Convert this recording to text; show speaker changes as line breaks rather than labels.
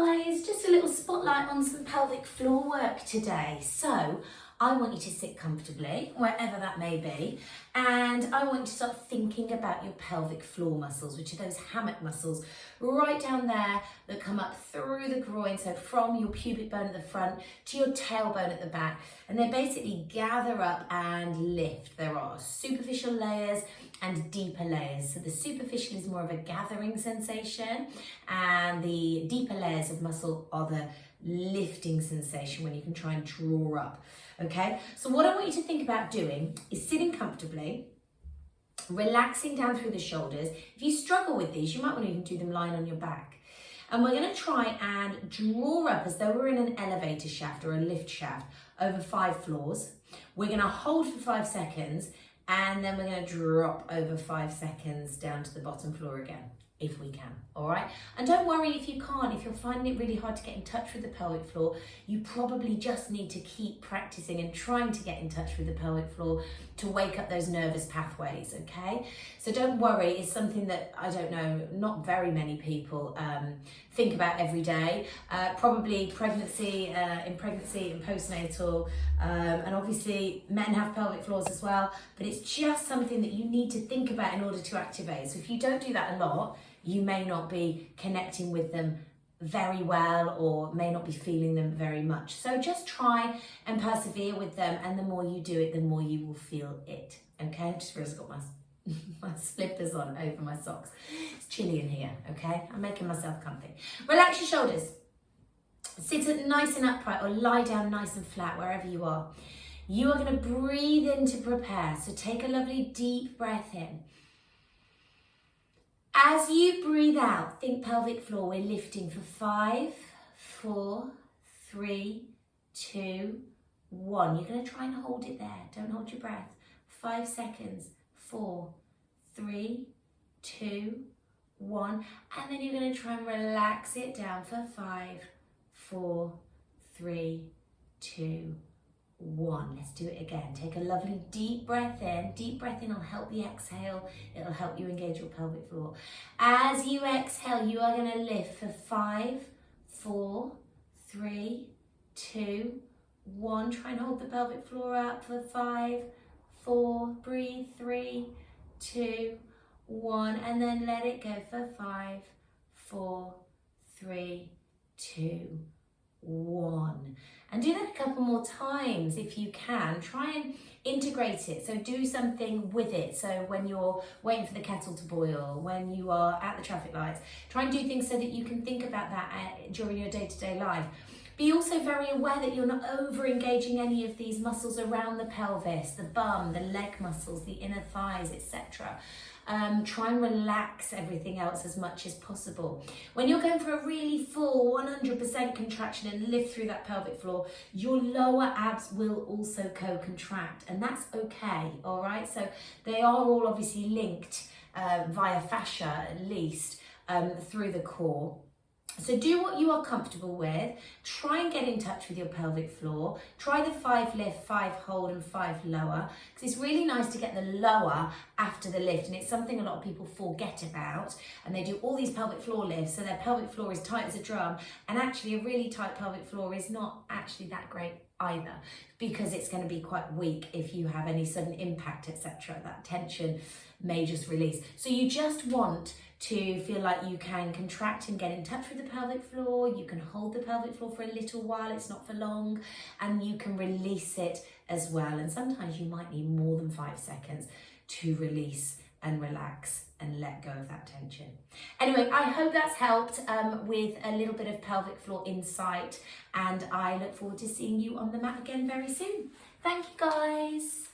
guys, just a little spotlight on some pelvic floor work today. So I want you to sit comfortably, wherever that may be, and I want you to start thinking about your pelvic floor muscles, which are those hammock muscles right down there that come up through the groin, so from your pubic bone at the front to your tailbone at the back, and they basically gather up and lift. There are superficial layers and deeper layers. So the superficial is more of a gathering sensation, and the deeper layers of muscle are the lifting sensation when you can try and draw up. Okay, so what I want you to think about doing is sitting comfortably, relaxing down through the shoulders. If you struggle with these, you might want to even do them lying on your back. And we're going to try and draw up as though we're in an elevator shaft or a lift shaft over 5 floors. We're going to hold for 5 seconds, and then we're going to drop over 5 seconds down to the bottom floor again, if we can, all right? And don't worry if you can't. If you're finding it really hard to get in touch with the pelvic floor, you probably just need to keep practicing and trying to get in touch with the pelvic floor to wake up those nervous pathways, okay? So don't worry, it's something that, I don't know, not very many people think about every day. Probably in pregnancy and postnatal, and obviously men have pelvic floors as well, but it's just something that you need to think about in order to activate. So if you don't do that a lot, you may not be connecting with them very well, or may not be feeling them very much. So just try and persevere with them, and the more you do it, the more you will feel it. Okay, I just realised I've got my slippers on over my socks. It's chilly in here, okay? I'm making myself comfy. Relax your shoulders. Sit up nice and upright, or lie down nice and flat wherever you are. You are going to breathe in to prepare. So take a lovely deep breath in. As you breathe out, think pelvic floor. We're lifting for 5, 4, 3, 2, 1. You're going to try and hold it there. Don't hold your breath. 5 seconds. 4, 3, 2, 1. And then you're going to try and relax it down for 5, 4, 3, 2, 1. Let's do it again. Take a lovely deep breath in. Deep breath in will help the exhale. It'll help you engage your pelvic floor. As you exhale, you are going to lift for 5, 4, 3, 2, 1. Try and hold the pelvic floor up for 5, 4, breathe, 3, 2, 1, and then let it go for 5, 4, 3, 2, 1. And do that a couple more times if you can. Try and integrate it. So do something with it. So when you're waiting for the kettle to boil, when you are at the traffic lights, try and do things so that you can think about that during your day-to-day life. Be also very aware that you're not over-engaging any of these muscles around the pelvis, the bum, the leg muscles, the inner thighs, etc. Try and relax everything else as much as possible. When you're going for a really full 100% contraction and lift through that pelvic floor, your lower abs will also co-contract, and that's okay, all right? So they are all obviously linked via fascia, at least, through the core. So do what you are comfortable with. Try and get in touch with your pelvic floor. Try the 5 lift, 5 hold and 5 lower, because it's really nice to get the lower after the lift, and it's something a lot of people forget about, and they do all these pelvic floor lifts so their pelvic floor is tight as a drum, and actually a really tight pelvic floor is not actually that great either, because it's going to be quite weak if you have any sudden impact, etc. That tension may just release. So you just want to feel like you can contract and get in touch with the pelvic floor. You can hold the pelvic floor for a little while, it's not for long, and you can release it as well. And sometimes you might need more than 5 seconds to release and relax and let go of that tension. Anyway, I hope that's helped with a little bit of pelvic floor insight, and I look forward to seeing you on the mat again very soon. Thank you, guys.